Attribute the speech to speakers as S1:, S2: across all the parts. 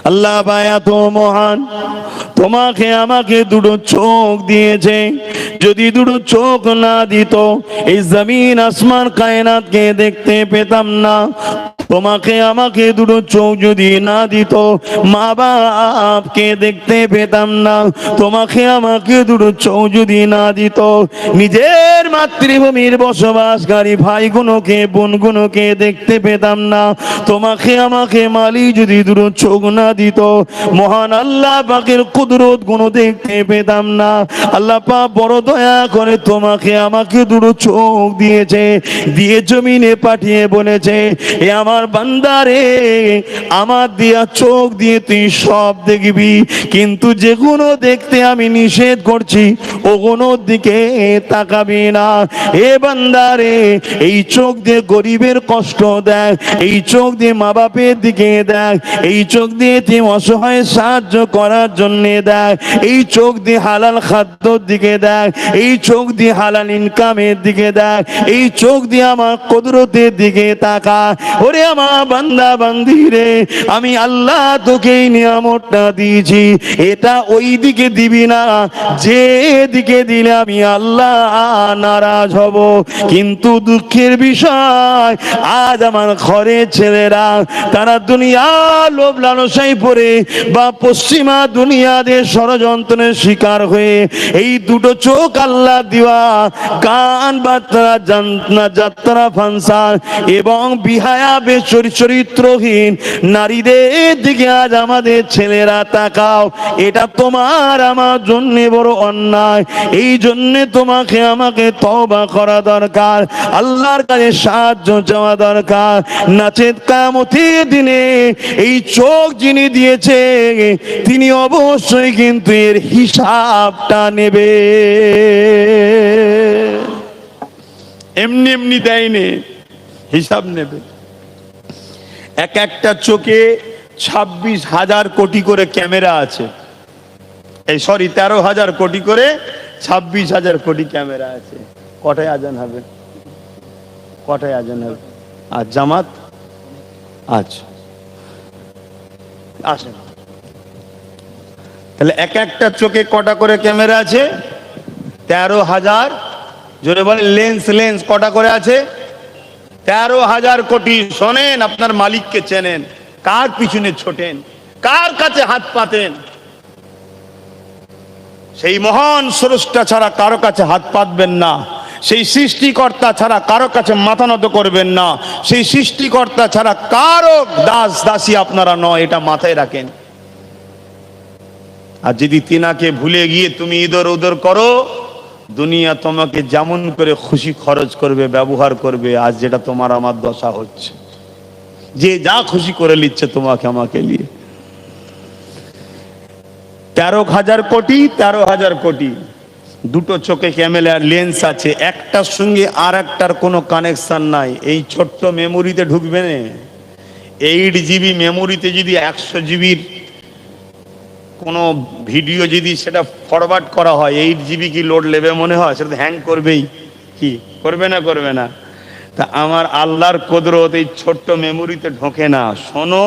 S1: আল্লাহ পায়া তো মহান, তোমাকে আমাকে দুটো চোখ দিয়েছে। যদি দুটো চোখ না দিত এই জমিন আসমান কায়নাতকে দেখতে পেতাম না। তোমাকে আমাকে দুটো চোখ যদি না দিত মা বাপকে দেখতে পেতাম না। তোমাকে আমাকে দুটো চোখ যদি না দিত নিজের মাতৃভূমির বসবাসকারী ভাইগুলোকে বোনগুলোকে দেখতে পেতাম না। তোমাকে আমাকে মালিক যদি দুটো চোখ না দিত মহান আল্লাহ পাকের কুদরত গুলো দেখতে পেতাম না। আল্লাহ পাক বড় দয়া করে তোমাকে আমাকে দুটো চোখ দিয়েছে, দিয়ে জমিনে পাঠিয়ে বলেছে, এ আমার বান্দারে, আমার দিয়া চোখ দিয়ে তুই সব দেখবি, কিন্তু যেগুলো দেখতে আমি নিষেধ করছি ওগুলোর দিকে তাকাবি না। এ বান্দারে, এই চোখ দিয়ে গরিবের কষ্ট দেখ, এই চোখ দিয়ে মা বাপের দিকে দেখ, এই চোখ দিয়ে তুই অসহায় সাহায্য করার জন্য দেখ, এই চোখ দিয়ে হালাল খাদ্যর দিকে দেখ, এই চোখ দিয়ে হালাল ইনকামের দিকে দেখ, এই চোখ দিয়ে আমার কুদরতের দিকে তাকা। ওরে আমার বান্দা বান্দি রে, আমি আল্লাহ তোকে এই নিয়ামতটা দিয়েছি, এটা ওই দিকে দিবি না যে দিকে দিলে আমি আল্লাহ নারাজ হব। কিন্তু দুঃখের বিষয় আজ আমার ঘরের ছেলেরা তারা দুনিয়া লোভ লালসায় পড়ে বা পশ্চিমা দুনিয়াদের ষড়যন্ত্রের শিকার হয়ে এই দুটো চোখ আল্লাহ দিওয়া গান বাত্রা যাত্রা ফাংশন এবং বিহায়া চরিত্রহীন নারীদের দিকে আজ আমাদের ছেলেরা তাকাও। এটা তোমার আমার জন্য বড় অন্যায়। এই জন্য তোমাকে আমাকে তওবা করা দরকার, আল্লাহর কাছে সাহায্য চাওয়া দরকার। নাচের কিয়ামতের দিনে এই চোখ যিনি দিয়েছে তিনি অবশ্যই কিন্তু এর হিসাবটা নেবে। এমনি এমনি দেয়নি, হিসাব নেবে। এক একটা চোখে 26,000 কোটি করে ক্যামেরা আছে, এই সরি 13,000 কোটি করে 26,000 কোটি ক্যামেরা আছে। কটায় আজান হবে? কটায় আজান হবে? আর জামাত আচ্ছা আসেন। তাহলে এক একটা চোখে কটা করে ক্যামেরা আছে? 13,000। জোরে বলে লেন্স কটা করে আছে? 13,000 কোটি। শোনেন, আপনার মালিককে চেনেন, কার পিছনে ছোটেন, কার কাছে হাত পাতেন? সেই মহান স্রষ্টা ছাড়া কারো কাছে হাত পাতবেন না, সেই সৃষ্টিকর্তা ছাড়া কারো কাছে মাথা নত করবেন না, সেই সৃষ্টিকর্তা ছাড়া কারো দাস দাসী আপনারা নয়, এটা মাথায় রাখেন। আর যদি তিনাকে ভুলে গিয়ে তুমি ইদর উদর করো, দুনিয়া তোমাকে যেমন করে খুশি খরচ করবে, ব্যবহার করবে। আজ যেটা তোমার আমার দশা হচ্ছে, যে যা খুশি করে নিচ্ছে তোমাকে আমাকে নিয়ে। 13,000 কোটি 13,000 কোটি। দুটো চোখে ক্যামেরার লেন্স আছে, একটার সঙ্গে আর একটার কোনো কানেকশন নাই। এই ছোট্ট মেমোরিতে ঢুকবে না। 8 GB মেমোরিতে যদি 100 জিবির কোনো ভিডিও যদি সেটা ফরওয়ার্ড করা হয়, 8 GB কি লোড নেবে মনে হয়? সেটা হ্যাং করবেই, কি করবে না? করবে না। তা আমার আল্লাহর কুদরত এই ছোট্ট মেমোরিতে ঢোকে না। শোনো,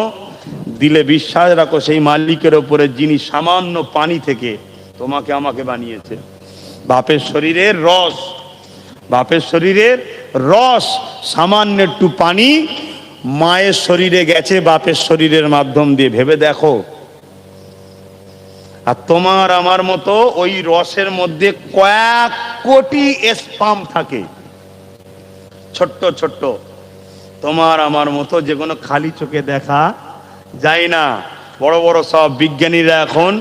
S1: দিলে বিশ্বাস রাখো সেই মালিকের ওপরে যিনি সামান্য পানি থেকে তোমাকে আমাকে বানিয়েছে। বাপের শরীরের রস, বাপের শরীরের রস, সামান্য একটু পানি মায়ের শরীরে গেছে বাপের শরীরের মাধ্যম দিয়ে, ভেবে দেখো। আর তোমার আমার মতো ওই রসের মধ্যে কয়েক কোটি স্পাম থাকে, ছোট্ট ছোট্ট। তোমার আমার মতো যেগুলো খালি চোখে দেখা যায় না। বড় বড় সব বিজ্ঞানীরা এখন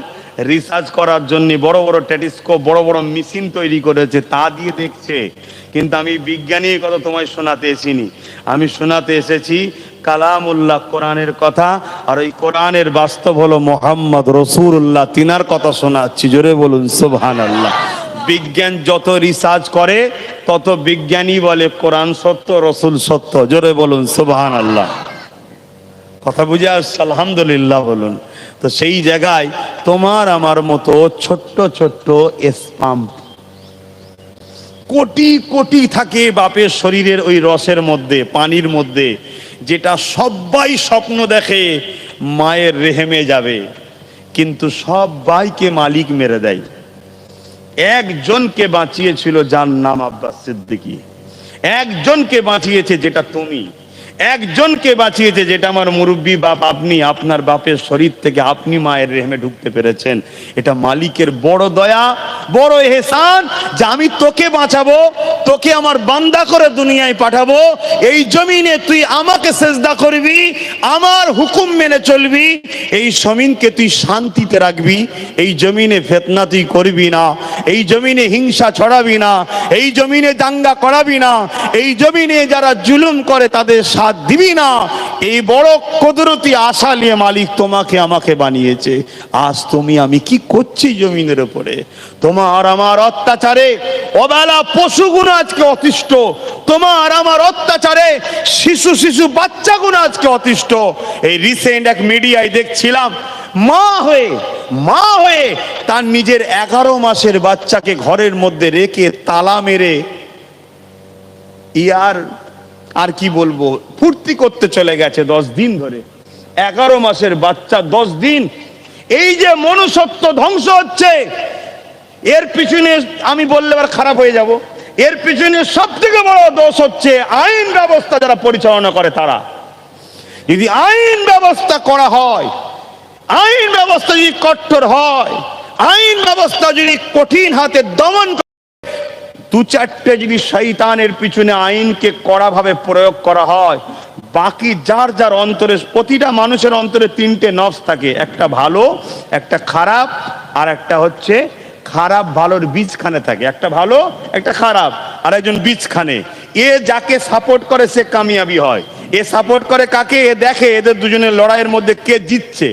S1: রিসার্চ করার জন্য বড় বড় টেলিস্কোপ, বড় বড় মেশিন তৈরি করেছে, তা দিয়ে দেখছে। কিন্তু আমি বিজ্ঞানীর কথা তোমায় শোনাতে এসেছি, আমি শোনাতে এসেছি কালামুল্লাহ, কোরআনের কথা। আর ওই কোরআনের বাস্তব হলো মোহাম্মদ রসুল্লাহ, তিনার কথা শোনাচ্ছি। জোরে বলুন সুবহানাল্লাহ। বিজ্ঞান যত রিসার্চ করে তত বিজ্ঞানী বলে কোরআন সত্য, রসুল সত্য। জোরে বলুন সুবহানাল্লাহ। কথা বুঝে আসছে? আলহামদুলিল্লাহ বলুন। তো সেই জায়গায় তোমার আমার মতো ছোট্ট ছোট্ট স্পাম কোটি কোটি থাকে বাপের শরীরের ওই রসের মধ্যে, পানির মধ্যে, যেটা সবাই স্বপ্ন দেখে মায়ের রেহেমে যাবে, কিন্তু সব ভাইকে মালিক মেরে দেয়। একজনকে বাঁচিয়েছিল যার নাম আব্বাস সিদ্দিকী, একজনকে বাঁচিয়েছে যেটা তুমি, একজনকে বাঁচিয়েছে যেটা আমার মুরব্বী বাপ আপনি, আপনার বাপের শরীর থেকে আপনি মায়ের রেহেমে ঢুকতে পেরেছেন। এটা মালিকের বড় দয়া, বড় এহসান যে আমি তোকে বাঁচাবো, তোকে আমার বান্দা করে দুনিয়ায় পাঠাবো। এই জমিনে তুই আমাকে সেজদা করবি, আমার হুকুম মেনে চলবি, এই জমিনকে তুই শান্তিতে রাখবি, এই জমিনে ফিতনা তুই করবি না, এই জমিনে হিংসা ছড়াবি না, এই জমিনে দাঙ্গা করাবি না, এই জমিনে যারা জুলুম করে তাদের সাথ দিবি না। এই বড় কুদরতি আশা নিয়ে মালিক তোমাকে আমাকে বানিয়েছে। আজ তুমি আমি কি করছি জমিনের উপরে? তোমার আমার অত্যাচারে অবেলা পশুগুলো আজকে অতিষ্ঠ, তোমার আমার অত্যাচারে শিশু শিশু বাচ্চাগুলো আজকে অতিষ্ঠ। এই রিসেন্ট এক মিডিয়ায় দেখছিলাম, মা হয়ে তার নিজের 11 মাসের বাচ্চাকে ঘরের মধ্যে রেখে তালা মেরে আর কি বলবো ফুর্তি করতে চলে গেছে 10 দিন ধরে। 11 মাসের বাচ্চা 10 দিন। এই যে মনুষ্যত্ব ধ্বংস হচ্ছে, এর পিছনে আমি বললে এবার খারাপ হয়ে যাব, এর পিছনে সব থেকে বড় দোষ হচ্ছে আইন ব্যবস্থা যারা পরিচালনা করে তারা। যদি আইন ব্যবস্থা করা হয়, আইন ব্যবস্থা যদি কঠোর হয়, আইন ব্যবস্থা যদি কঠিন হাতে দমন, 2-4টে যদি শয়তানের পিছনে আইনকে কড়াভাবে প্রয়োগ করা হয়, বাকি যার যার অন্তরে, প্রতিটা মানুষের অন্তরে 3টে নফস থাকে, একটা ভালো, একটা খারাপ, আর একটা হচ্ছে খারাপ ভালোর বীজখানে থাকে। একটা ভালো, একটা খারাপ, আর একজন বীজখানে। এ যাকে সাপোর্ট করে সে কামিয়াবি হয়, এ সাপোর্ট করে কাকে, এ দেখে এদের দুজনের লড়াইয়ের মধ্যে কে জিতছে।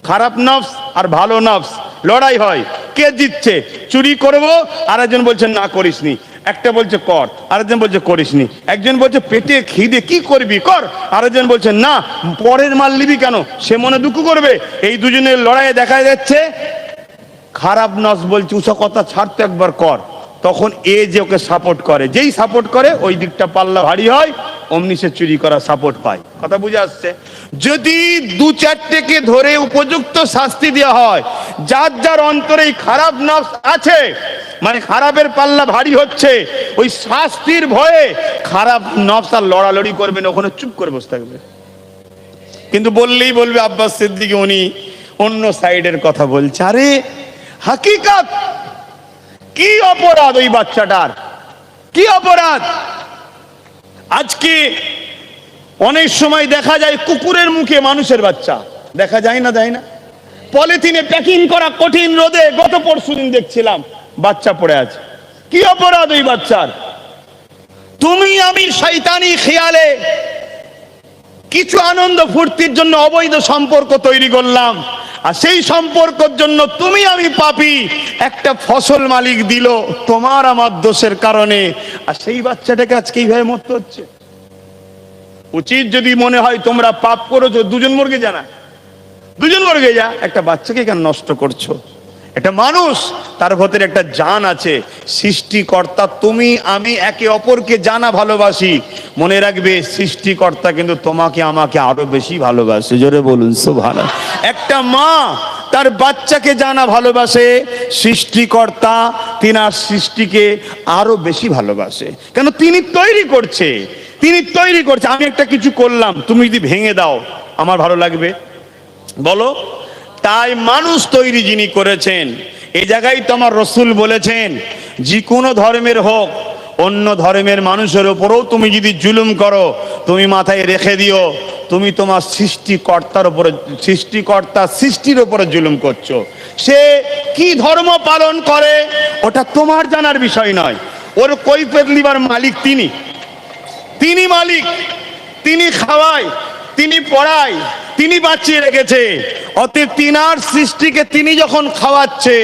S1: খারাপ নফস আর ভালো নফস লড়াই হয়, কে জিতছে। চুরি করব, আর একজন বলছে না করিসনি, একটা বলছে কর, আরেকজন বলছে করিসনি, একজন বলছে পেটে খিদে কি করবি কর, আরেকজন বলছে না পরের মাল নিবি কেন, সে মনে দুঃখ করবে। এই দুজনের লড়াইয়ে দেখা যাচ্ছে খারাপ নফস বলছে উসব কথা ছাড়তে একবার কর, তখন এ যে ওকে সাপোর্ট করে, যেই সাপোর্ট করে ওই দিকটা পাল্লা ভারী হয়, অমনি সে চুরি করা সাপোর্ট পায়। কথা বুঝে আসছে? যদি 2-4টেকে ধরে উপযুক্ত শাস্তি দেওয়া হয়, যার যার অন্তরে খারাপ নফস আছে, মানে খারাপের পাল্লা ভারী হচ্ছে, ওই শাস্তির ভয়ে খারাপ নফস আর লড়ালড়ি করবে না, ওখানে চুপ করে বসে থাকবে। কিন্তু বললেই বলবে আব্বাস সিদ্দিকী উনি অন্য সাইডের কথা বলছে। আরে হাকিকত কি অপরাধ ওই বাচ্চাটার, কি অপরাধ? আজকে অনেক সময় দেখা যায় কুকুরের মুখে মানুষের বাচ্চা, দেখা যায় না, দেয় না, পলিথিনে প্যাকিং করা, কঠিন রোদে গত পরশুদিন দেখছিলাম বাচ্চা পড়ে আছে। কি অপরাধ ওই বাচ্চার? তুমি আমি শয়তানি খেয়ালে কিছু আনন্দ ফুর্তির জন্য অবৈধ সম্পর্ক তৈরি করলাম, আর সেই সম্পর্কের জন্য তুমি আমি পাপী। একটা ফসল মালিক দিল তোমার আমার দোষের কারণে, আর সেই বাচ্চাটাকে আজকে এইভাবে মরতে হচ্ছে। উচিত যদি মনে হয় তোমরা পাপ করেছো, দুজন মর্গে যা, না দুজন মর্গে যা, একটা বাচ্চাকে কেন নষ্ট করছো? এটা মানুষ, তার ভেতরে একটা জান আছে। সৃষ্টিকর্তা তুমি আমি একে অপরকে জানা ভালোবাসি, মনে রাখবে সৃষ্টিকর্তা কিন্তু তোমাকে আমাকে আরো বেশি ভালোবাসে। জোরে বলুন সুবহানাল্লাহ। একটা মা তার বাচ্চাকে জানা ভালোবাসে, সৃষ্টিকর্তা তিনার সৃষ্টিকে আরো বেশি ভালোবাসে। কেন? তিনি তৈরি করছে, তিনি তৈরি করছে। আমি একটা কিছু করলাম, তুমি যদি ভেঙে দাও আমার ভালো লাগবে? বলো। তাই মানুষ তৈরি যিনি করেছেন, এই জায়গায় তো আমার রসুল বলেছেন যে কোনো ধর্মের হোক, অন্য ধর্মের মানুষের উপরেও তুমি যদি জুলুম করো, তুমি মাথায় রেখে দিও তুমি তোমার সৃষ্টিকর্তার উপরে, সৃষ্টিকর্তা সৃষ্টির উপরে জুলুম করছো। সে কি ধর্ম পালন করে ওটা তোমার জানার বিষয় নয়, ওর কৈফিয়ত নিবার মালিক তিনি, তিনি মালিক, তিনি খাওয়ায়, তিনি পড়ায়, তিনি বাঁচিয়ে রেখেছে। অতএব তিনার সৃষ্টিকে তিনি যখন খাওয়াচ্ছে,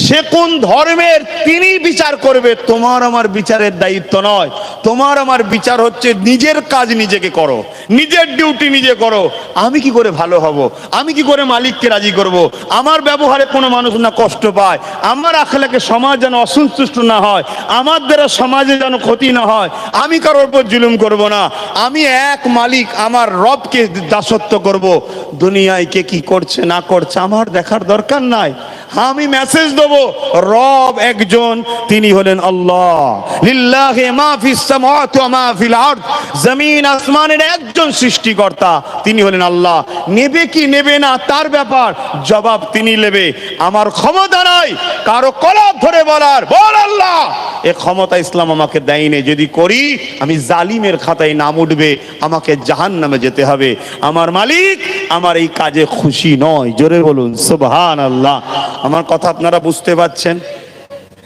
S1: সে কোন ধর্মের তিনি বিচার করবে, তোমার আমার বিচারের দায়িত্ব নয়। তোমার আমার বিচার হচ্ছে নিজের কাজ নিজেকে করো, নিজের ডিউটি নিজে করো। আমি কি করে ভালো হব, আমি কি করে মালিককে রাজি করব, আমার ব্যবহারে কোনো মানুষ না কষ্ট পায়, আমার আখলাকে সমাজ যেন অসন্তুষ্ট না হয়, আমার দ্বারা সমাজে যেন ক্ষতি না হয়, আমি কারোর উপর জুলুম করব না। আমি এক মালিক, আমার রবকে দাসত্ব করব, দুনিয়ায় কে কি করছে না করছে আমার দেখার দরকার নাই। আমি মেসেজ দেব, রব একজন, তিনি হলেন আল্লাহ। লিল্লাহি মা ফিস সামাওয়াতি ওয়া মা ফিল আরদ, জমিন আসমানের একজন সৃষ্টিকর্তা, তিনি হলেন আল্লাহ। নেবে কি নেবে না তার ব্যাপার, জবাব তিনি নেবে। আমার ক্ষমতা নাই কারো কলাপ ধরে বলার, বল আল্লাহ। এ ক্ষমতা ইসলাম আমাকে দেয়নি। যদি করি আমি জালিমের খাতায় নাম উঠবে, আমাকে জাহান্নামে যেতে হবে। আমার মালিক আমার এই কাজে খুশি নয়। জোরে বলুন সুবহানাল্লাহ। আমার কথা আপনারা বুঝতে পারছেন?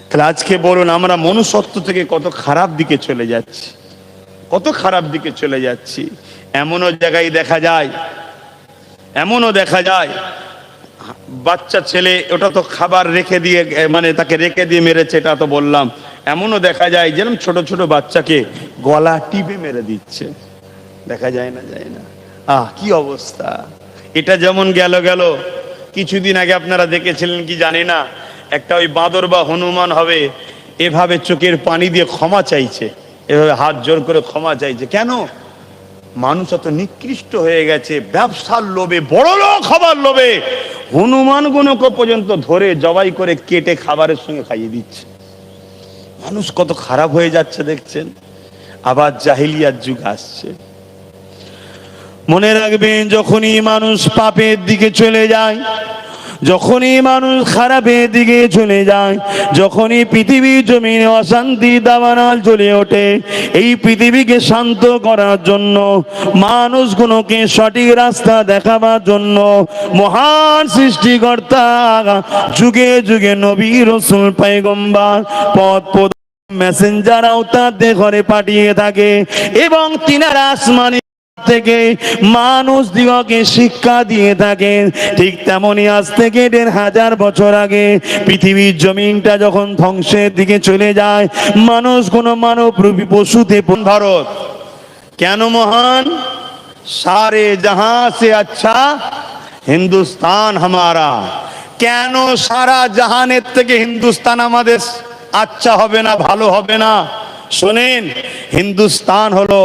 S1: তাহলে আজকে বলুন, আমরা মনুষ্যত্ব থেকে কত খারাপ দিকে চলে যাচ্ছি, কত খারাপ দিকে চলে যাচ্ছি। এমনও জায়গায় দেখা যায়, এমনও দেখা যায় বাচ্চা ছেলে, ওটা তো খাবার রেখে দিয়ে, মানে তাকে রেখে দিয়ে মেরেছে, এটা তো বললাম। এমনও দেখা যায় যেরকম ছোট ছোট বাচ্চাকে গলা টিপে মেরে দিচ্ছে, দেখা যায় না? যায় না? কি অবস্থা! এটা যেমন গেল কিছুদিন আগে আপনারা দেখেছিলেন কি জানি না, একটা ওই বাঁদর বা হনুমান হবে, এভাবে চোখের পানি দিয়ে ক্ষমা চাইছে, এভাবে হাত জোর করে ক্ষমা চাইছে। কেন? মানুষ এত নিকৃষ্ট হয়ে গেছে, ব্যবসার লোভে, বড় লোক হবার লোভে হনুমানগুলোকে পর্যন্ত ধরে জবাই করে কেটে খাবারের সঙ্গে খাইয়ে দিচ্ছে। মানুষ কত খারাপ হয়ে যাচ্ছে দেখছেন। আবার জাহিলিয়াত যুগ আসছে। মনে রাখবেন, যখনই মানুষ পাপের দিকে চলে যায়, যখনই মানুষ খারাপের দিকে চলে যায়, যখনই পৃথিবীর জমিনে অশান্তি দাবানল জ্বলে ওঠে, এই পৃথিবীকে শান্ত করার জন্য, মানুষগুলোকে সঠিক রাস্তা দেখাবার জন্য মহান সৃষ্টিকর্তা যুগে যুগে নবী, রাসূল, পয়গম্বর, পথ মেসেঞ্জার আওতারদের ঘরে পাঠিয়ে থাকে, এবং তিনারা আসমানে থেকে মানুষ দিগকে শিক্ষা দিয়ে থাকেন। ঠিক তেমনি আজ থেকে ১৫০০ বছর আগে পৃথিবীর জমিনটা যখন ধ্বংসের দিকে চলে যায়, মানুষ কোন মানবরূপী পশুতে, ভারত কেন মহান? সারে জাহাঁ সে আচ্ছা হিন্দুস্তান হামারা। কেন সারা জাহানের থেকে হিন্দুস্তান আমাদের আচ্ছা হবে না, ভালো হবে না? শোনেন, হিন্দুস্তান হলো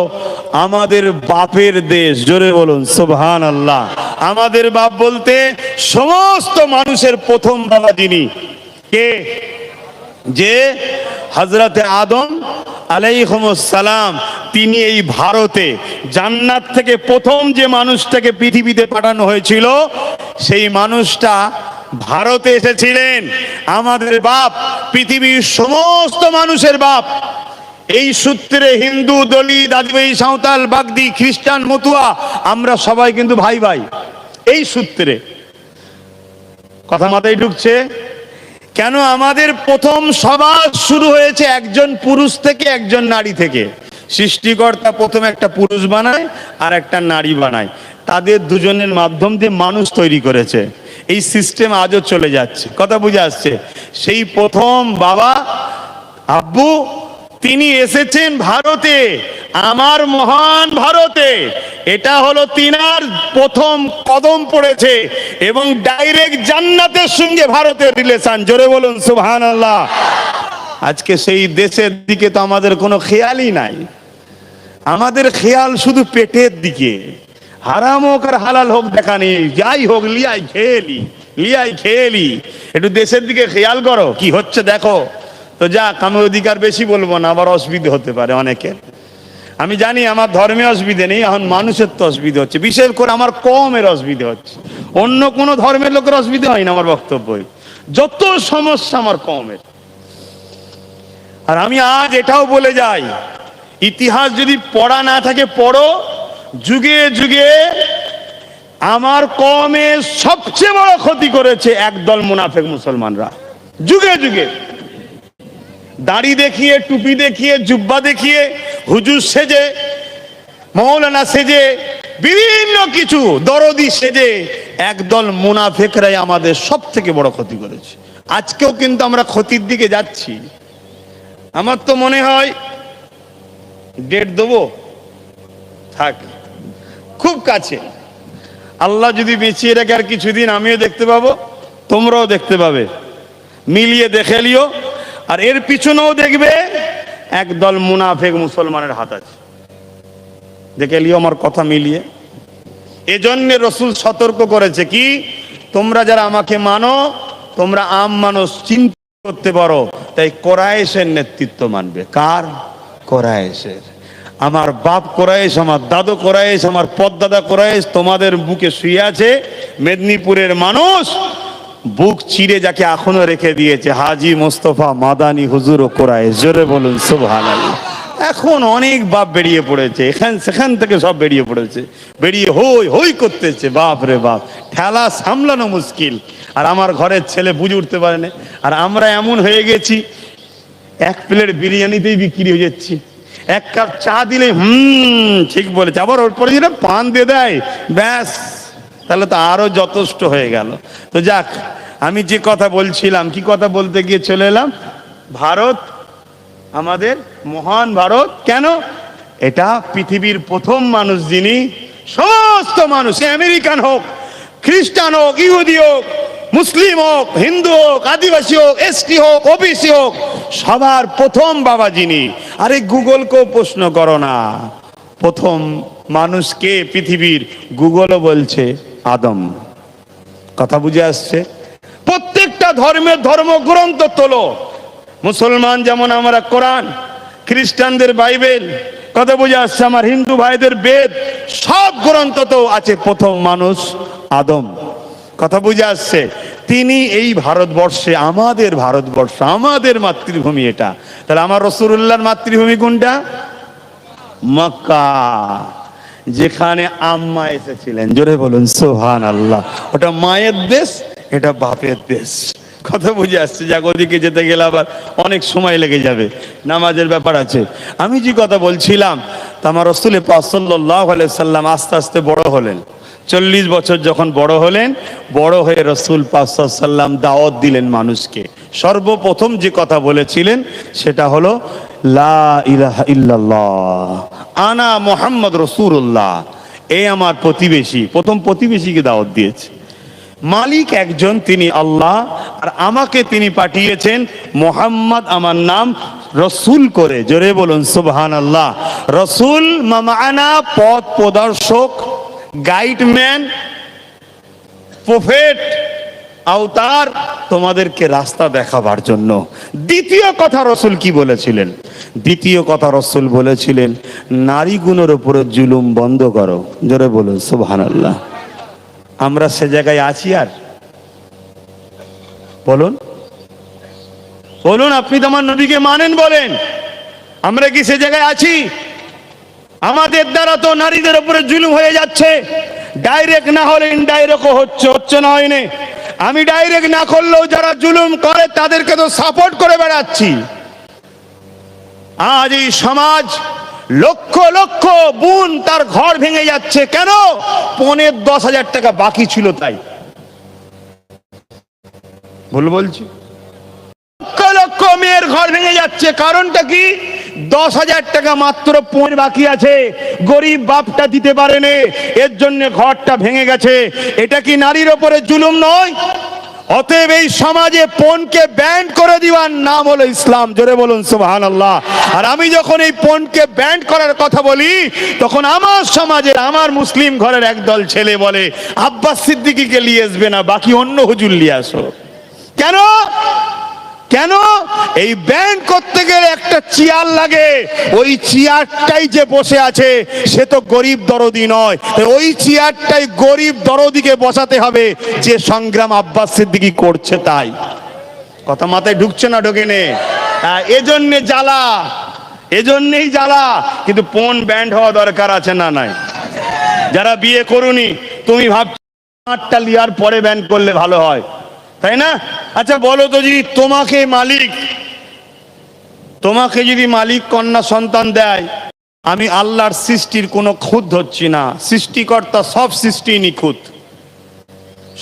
S1: আমাদের বাপের দেশ। জোরে বলুন সুবহানাল্লাহ। আমাদের বাপ বলতে সমস্ত মানুষের প্রথম বাবা যিনি, কে? যে হযরতে আদম আলাইহিস সালাম, তিনি এই ভারতে জান্নাত থেকে প্রথম যে মানুষটাকে পৃথিবীতে পাঠানো হয়েছিল, সেই মানুষটা ভারতে এসেছিলেন। আমাদের বাপ পৃথিবীর সমস্ত মানুষের বাপ। এই সূত্রে হিন্দু, দলিত, আদিবাসী, সাঁওতাল, বাগদি, খ্রিস্টান, মতুয়া, আমরা সবাই কিন্তু ভাই ভাই। এই সূত্রে কথা মাথায় ঢুকছে? কেন? আমাদের প্রথম সমাজ শুরু হয়েছে একজন পুরুষ থেকে, একজন নারী থেকে। সৃষ্টিকর্তা প্রথমে একটা পুরুষ বানায় আর একটা নারী বানায়, তাদের দুজনের মাধ্যম দিয়ে মানুষ তৈরি করেছে। এই সিস্টেম আজও চলে যাচ্ছে। কথা বুঝে আসছে? সেই প্রথম বাবা আব্বু, তিনি এসেছেন ভারতে, আমার মহান ভারতে। এটা হলো তিনার প্রথম কদম পড়েছে, এবং ডাইরেক্ট জান্নাতের সঙ্গে ভারতের রিলেশন। জোরে বলুন সুবহানাল্লাহ। আজকে সেই দেশের দিকে তো আমাদের কোনো খেয়ালই নাই। আমাদের খেয়াল শুধু পেটের দিকে। হারাম হোক আর হালাল হোক দেখা নেই, যাই হোক লিয়াই খেয়েলি, লিয়াই খেয়েলি। একটু দেশের দিকে খেয়াল করো কি হচ্ছে দেখো। তো যাক, আমি অধিকার বেশি বলবো না, আবার অসুবিধা হতে পারে অনেকের। আমি জানি আমার ধর্মে অসুবিধা নেই, এখন মানুষের তো অসুবিধা হচ্ছে, বিশেষ করে আমার কমের অসুবিধা হচ্ছে। অন্য কোনো ধর্মের লোকের অসুবিধা হয় না আমার বক্তব্যই, যত সমস্যা আমার কমের। আর আমি আজ এটাও বলে যাই, ইতিহাস যদি পড়া না থাকে পড়ো, যুগে যুগে আমার কমের সবচেয়ে বড় ক্ষতি করেছে একদল মুনাফিক মুসলমানরা। যুগে যুগে দাড়ি দেখিয়ে, টুপি দেখিয়ে, জুব্বা দেখিয়ে, হুজুর সেজে, মৌলানা সেজে, বিভিন্ন কিছু দরদি সেজে একদল মুনাফিকরাই আমাদের সব থেকে বড় ক্ষতি করেছে। আজকেও কিন্তু আমরা ক্ষতির দিকে যাচ্ছি। আমার তো মনে হয় ডেট দেবো, থাক, খুব কাছে। আল্লাহ যদি বেঁচিয়ে রাখে আর কিছুদিন, আমিও দেখতে পাবো, তোমরাও দেখতে পাবে। মিলিয়ে দেখে লিও। আর এর পিছনেও দেখবে একদল মুনাফিক মুসলমানের হাত আছে, দেখে লিও আমার কথা মিলিয়ে।
S2: এজন্য রসুল সতর্ক করেছে কি, তোমরা যারা আমাকে মানো, তোমরা আম মানুষ চিন্তা করতে পারো, তাই কোরাইশের নেতৃত্ব মানবে। কার? কোরাইশের। আমার বাপ কোরাইশ, আমার দাদু কোরাইশ, আমার পদদাদা কোরাইশ তোমাদের বুকে শুয়ে আছে। মেদিনীপুরের মানুষ বুক চিরে যাকে এখনো রেখে দিয়েছে হাজী মোস্তফা মাদানী হুজুর ও কোরাইশ। জোরে বলুন সুবহানাল্লাহ। এখন অনেক বাপ বেরিয়ে পড়েছে, এখান সেখান থেকে সব বেরিয়ে পড়েছে, বেরিয়ে হই হই করতেছে। বাপ রে বাপ, ঠেলা সামলানো মুশকিল। আর আমার ঘরের ছেলে বুঝে উঠতে পারে না। আর আমরা এমন হয়ে গেছি, এক প্লেট বিরিয়ানিতেই বিক্রি হয়ে যাচ্ছি, এক কাপ চা দিলে ঠিক বলেছে, আবার ওর পরে যেটা পান দিয়ে দেয়, ব্যাস, তাহলে তো আরো যথেষ্ট হয়ে গেল। তো যাক, আমি যে কথা বলছিলাম, কি কথা বলতে গিয়ে চলে এলাম, ভারত আমাদের মহান ভারত। কেন? এটা পৃথিবীর প্রথম মানুষ যিনি সমস্ত মানুষ, আমেরিকান হোক, খ্রিস্টান হোক, ইহুদি হোক, মুসলিম হোক, হিন্দু হোক, আদিবাসী হোক, এসটি হোক, ওবিসি হোক, সবার প্রথম বাবা যিনি। আরে গুগলকেও প্রশ্ন করো না, প্রথম মানুষকে পৃথিবীর, গুগলও বলছে আদম। কথা বুঝে আসছে? প্রত্যেকটা ধর্মের ধর্মগ্রন্থ তোলো, মুসলমান যেমন আমরা কোরআন, খ্রিস্টানদের বাইবেল, কথা বুঝে আসছে, আমার হিন্দু ভাইদের বেদ, সব গ্রন্থ তো আছে প্রথম মানুষ আদম। কথা বুঝে আসছে? তিনি এই ভারতবর্ষে, আমাদের ভারতবর্ষ, আমাদের মাতৃভূমি এটা। তাহলে আমার রাসূলুল্লাহর মাতৃভূমি কোনটা? মক্কা, যেখানে আম্মা এসেছিলেন। জোরে বলুন সুবহানাল্লাহ। ওটা মায়ের দেশ, এটা বাপের দেশ। কথা বুঝে আসছে? যাক, ওদিকে যেতে গেলে আবার অনেক সময় লেগে যাবে, নামাজের ব্যাপার আছে। আমি যে কথা বলছিলাম, তা আমার রাসূল পাক সাল্লাল্লাহু আলাইহি সাল্লাম আস্তে আস্তে বড় হলেন। 40 বছর যখন বড় হলেন, বড় হয়ে রাসূল পাক সাল্লাল্লাহু আলাইহি সাল্লাম দাওয়াত দিলেন মানুষকে। সর্বপ্রথম যে কথা বলেছিলেন সেটা হলো লা ইলাহা ইল্লাল্লাহ আনা মুহাম্মদ রাসূলুল্লাহ। এই আমার প্রতিবেশী, প্রথম প্রতিবেশীকে দাওয়াত দিয়েছে। মালিক একজন, তিনি আল্লাহ, আর আমাকে তিনি পাঠিয়েছেন মুহাম্মদ, আমার নাম, রসুল করে। জোরে বলুন সুবহানাল্লাহ। রসুল মামানা, পথ প্রদর্শক, গাইডম্যান, প্রফেট, আওতার, তোমাদেরকে রাস্তা দেখাবার জন্য। দ্বিতীয় কথা রসুল কি বলেছিলেন? দ্বিতীয় কথা রসুল বলেছিলেন, নারীগুণের উপরে জুলুম বন্ধ করো। জোরে বলুন সুবহানাল্লাহ। আমরা সে জায়গায় আছি? আর বলুন, বলুন, আপনি তো আমার নবীকে মানেন, বলেন, আমরা কি সে জায়গায় আছি? আমাদের দ্বারা তো নারীদের উপরে জুলুম হয়ে যাচ্ছে, ডাইরেক্ট না হলে ইনডাইরেক্ট হচ্ছে না, হয়নি? আমি ডাইরেক্ট না করলেও যারা জুলুম করে তাদেরকে তো সাপোর্ট করে বেড়াচ্ছি। আজ এই সমাজ, লক্ষ লক্ষ বোন তার ঘর ভেঙে যাচ্ছে, কেন? 10,000 টাকা বাকি ছিল তাই। ভুল বলছি? লক্ষ লক্ষ মেয়ের ঘর ভেঙে যাচ্ছে, কারণটা কি? 10,000 টাকা মাত্র বাকি আছে, গরিব বাপটা দিতে পারেনি, এর জন্য ঘরটা ভেঙে গেছে। এটা কি নারীর ওপরে জুলুম নয়? অতএব এই সমাজে পণকে ব্যান্ড করে দিবার নাম হলো ইসলাম। জোরে বলুন সুবহানাল্লাহ। আর আমি যখন এই পণকে ব্যান্ড করার কথা বলি, তখন আমার সমাজের, আমার মুসলিম ঘরের একদল ছেলে বলে, আব্বাস সিদ্দিকীকে নিয়ে আসবে না, বাকি অন্য হুজুর নিয়ে আসো। কেন? কেন? এই ব্যান্ড করতে গেলে একটা চেয়ার লাগে, ওই চেয়ারটাই যে বসে আছে সে তো গরিব দরদি নয়, ওই চেয়ারটাই গরিব দরদিকে বসাতে হবে, যে সংগ্রাম আব্বাস সিদ্দিকী করছে। তাই কথা মাথায় ঢুকছে না? ঢোকে নে? এজন্যে জ্বালা, এজন্যেই জ্বালা। কিন্তু পণ ব্যান্ড হওয়া দরকার আছে না? নাই? যারা বিয়ে করুনি, তুমি ভাবছো 8টা লিয়ার পরে ব্যান্ড করলে ভালো হয়, তাই না? আচ্ছা বলো তো, যদি তোমাকে যদি মালিক কন্যা সন্তান দেয়, আমি আল্লাহর সৃষ্টির কোনো খুঁত ধরছি না, সৃষ্টিকর্তা সব সৃষ্টি নিখুঁত,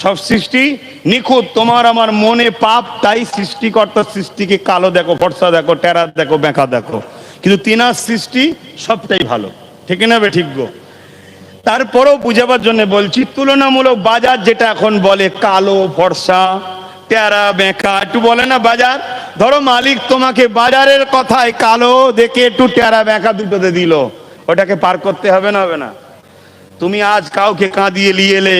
S2: সব সৃষ্টি নিখুঁত। তোমার আমার মনে পাপ, তাই সৃষ্টিকর্তার সৃষ্টিকে কালো দেখো, ফর্সা দেখো, টেরা দেখো, বেঁকা দেখো, কিন্তু তিনার সৃষ্টি সবটাই ভালো। ঠিক না বে? ঠিক গো। তারপরেও বুঝাবার জন্য বলছি, তুলনামূলক বাজার যেটা এখন বলে কালো, ফর্সা, টেরা, বেঁকা, একটু বলে না বাজার, ধরো মালিক তোমাকে বাজারের কথায় কালো দেখে একটু টেরা বেঁকা দুটোতে দিল, ওটাকে পার করতে হবে না? হবে না? তুমি আজ কাউকে কাঁদিয়ে নিয়ে এলে,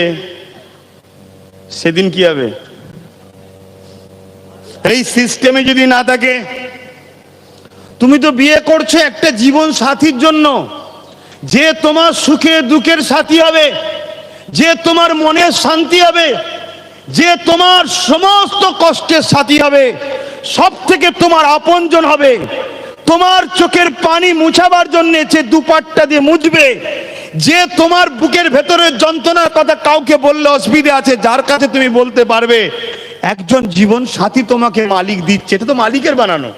S2: সেদিন কি হবে? এই সিস্টেমে যদি না থাকে, তুমি তো বিয়ে করছো একটা জীবন সাথীর জন্য, যে তোমার সুখে দুঃখের সাথী হবে, যে তোমার মনের শান্তি হবে, যে তোমার সমস্ত কষ্টের সাথী হবে, সব থেকে তোমার আপনজন হবে, তোমার চোখের পানি মুছাবার জন্য যে দুপাট্টা দিয়ে মুছবে, যে তোমার বুকের ভেতরের যন্ত্রণার কথা কাউকে বললে অসুবিধা আছে, যার কাছে তুমি বলতে পারবে, একজন জীবন সাথী তোমাকে মালিক দিচ্ছে। এটা তো মালিকের বানানো।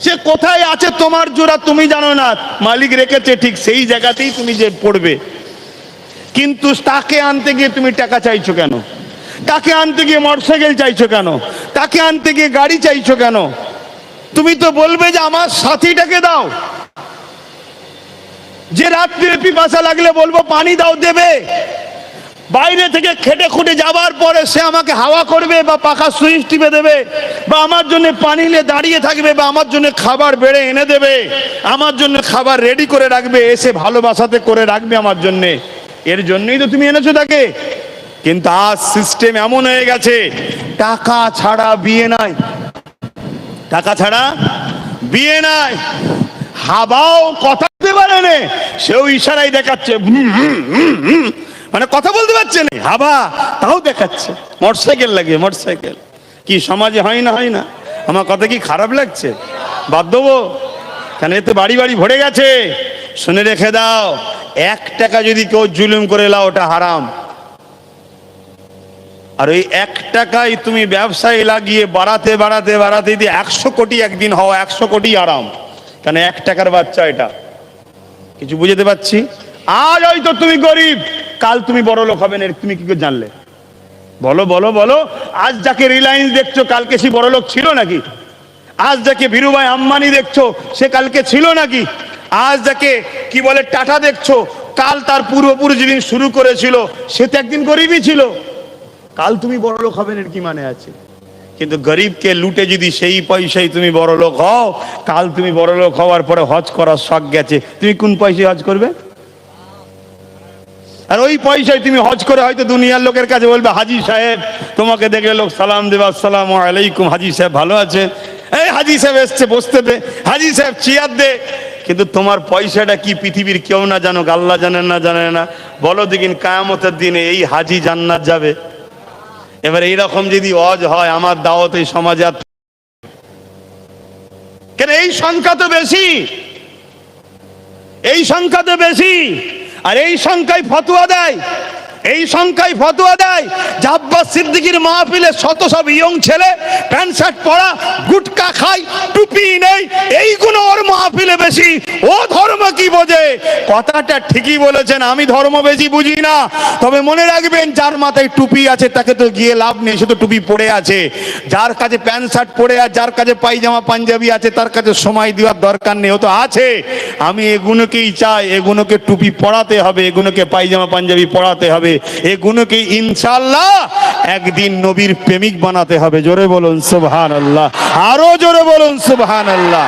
S2: সে কোথায় আছে তোমার জোড়া তুমি জানো না, মালিক রেখেছে ঠিক সেই জায়গাতেই তুমি যে পড়বে। কিন্তু তাকে আনতে গিয়ে তুমি টাকা চাইছো কেন? তাকে আনতে গিয়ে মোটরসাইকেল চাইছো কেন? তাকে আনতে গিয়ে গাড়ি চাইছো কেন? তুমি তো বলবে যে আমার সাথীটাকে দাও। যে রাত্রে পিপাসা লাগলে বলবো পানি দাও, দেবে। বাইরে থেকে খেটে খুঁটে যাবার পরে সে আমাকে হাওয়া করবে বা পাখা সুইচ টিপে দেবে, বা আমার জন্য পানি নিয়ে দাঁড়িয়ে থাকবে, বা আমার জন্য খাবার বেড়ে এনে দেবে, আমার জন্য খাবার রেডি করে রাখবে, এসে ভালোবাসাতে করে রাখবে আমার জন্যে। এর জন্যই তো তুমি এনেছো তাকে। কিন্তু আজ সিস্টেম এমন হয়ে গেছে, টাকা ছাড়া বিয়ে নাই, টাকা ছাড়া বিয়ে নাই। হাবাও কথা বলতে পারে না, সেও ইশারায় দেখাচ্ছে, মানে কথা বলতে পারছে না, হাবা তাও দেখাচ্ছে। মোটরসাইকেল লাগে, মোটরসাইকেল। কি সমাজে হয় না? হয় না? আমার কথা কি খারাপ লাগছে? বাদ দেবো কেন? এতে বাড়ি বাড়ি ভরে গেছে। শুনে রেখে দাও, 1 টাকা যদি কেউ জুলুম করে লাও, ওটা হারাম। আর ওই 1 টাকায় তুমি ব্যবসায় লাগিয়ে বাড়াতে বাড়াতে বাড়াতে যদি 100 কোটি একদিন হওয়া, 100 কোটি আরাম। কেন? 1 টাকার বাচ্চা এটা। কিছু বুঝতে পারছি? আজ হয়তো তুমি গরিব, কাল তুমি বড় লোক হবেন, এর তুমি কি করে জানলে? বলো বলো বলো। আজ যাকে রিলায়েন্স দেখছো, কালকে সে বড় লোক ছিল নাকি? আজ যাকে ধীরুভাই আম্বানি দেখছো, সে কালকে ছিল নাকি? আজ যাকে কি বলে টাটা দেখছো, কাল তার পূর্বপুরুষ যেদিন শুরু করেছিল সে তো একদিন গরিবই ছিল। কাল তুমি বড় লোক হবেন এর কি মানে আছে? কিন্তু গরিবকে লুটে যদি সেই পয়সায় তুমি বড় লোক হও, কাল তুমি বড় লোক হওয়ার পরে হজ করার শখ গেছে, তুমি কোন পয়সায় হজ করবে? আর ওই পয়সায় তুমি হজ করে হয়তো দুনিয়ার লোকের কাছে বলবে, হাজি সাহেব তোমাকে দেখলে লোক সালাম দেবে, আসসালামু আলাইকুম, হাজি সাহেব ভালো আছে, এই হাজি সাহেব এসছে বসতে দে, হাজি সাহেব চেয়ার দে। কিন্তু তোমার পয়সাটা কি পৃথিবীর কেউ না জানুক, আল্লাহ জানেন না? জানে না? বলো দেখিন, কিয়ামতের দিনে এই হাজি জান্নাত যাবে? এবার এইরকম যদি হজ হয়, আমার দাওয়াত এই সমাজে কেন? এই সংখ্যা তো বেশি, এই সংখ্যা তো বেশি। আর এই সংখ্যায় ফতোয়া দেয়, এই সংখ্যায় ফতোয়া দেয় যে আব্বাস সিদ্দিকীর মাহফিলে শত সব ইয়ং ছেলে প্যান্ট শার্ট পরা, গুটকা খায়, টুপি নেই, এইগুলো ওর মাহফিলে বেশি। ও ধর্ম কি বোঝে? কথাটা ঠিকই বলেছেন, আমি ধর্ম বেশি বুঝি না। তবে মনে রাখবেন, যার মাথায় টুপি আছে তাকে তো গিয়ে লাভ নেই, সে তো টুপি পরে আছে। যার কাছে প্যান্ট শার্ট পরে আছে, যার কাছে পায়জামা পাঞ্জাবি আছে, তার কাছে সময় দেওয়ার দরকার নেই, ও তো আছে। আমি এগুলোকেই চাই, এগুলোকে টুপি পরাতে হবে, এগুলোকে পায়জামা পাঞ্জাবি পরাতে হবে, এগুলোকে ইনশাআল্লাহ একদিন নবীর প্রেমিক বানাতে হবে। জোরে বলুন সুবহানাল্লাহ, আরো জোরে বলুন সুবহানাল্লাহ।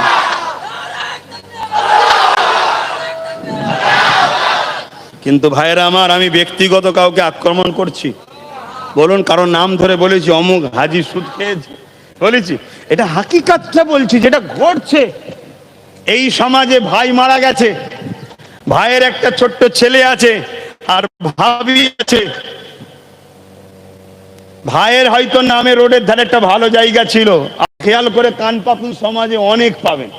S2: কিন্তু ভাইরা আমার, আমি ব্যক্তিগত কাউকে আক্রমণ করছি বলুন? কারণ নাম ধরে বলেছি অমুক হাজি সুদ খেয়েছে বলেছি? এটা হাকিকাতটা বলছি, যেটা ঘটছে। এই সমাজে ভাই মারা গেছে, ভাইয়ের একটা ছোট্ট ছেলে আছে আর ভাবি আছে। ভাইয়ের হয়তো নামে রোডের ধারে একটা ভালো জায়গা ছিল, খেয়াল করে কানপাপুর সমাজে অনেক পাবেন,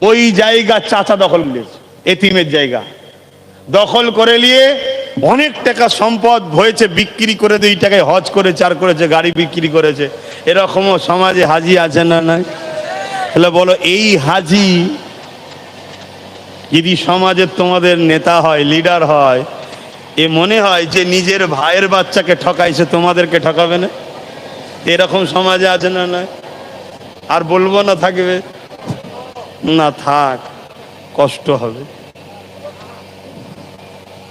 S2: ওই জায়গা চাচা দখল করেছে, এতিমের জায়গা দখল করে নিয়ে অনেক টাকা সম্পদ হয়েছে, বিক্রি করে 2 টাকায় হজ করেছে, আর করেছে গাড়ি বিক্রি করেছে। এরকমও সমাজে হাজি আছে না নাই? তাহলে বলো, এই হাজি যদি সমাজের তোমাদের নেতা হয়, লিডার হয়, এ মনে হয় যে নিজের ভাইয়ের বাচ্চাকে ঠকাইছে, তোমাদেরকে ঠকাবে না? এরকম সমাজে আছে না নাই? আর বলবো না থাকবে না? থাক, কষ্ট হবে,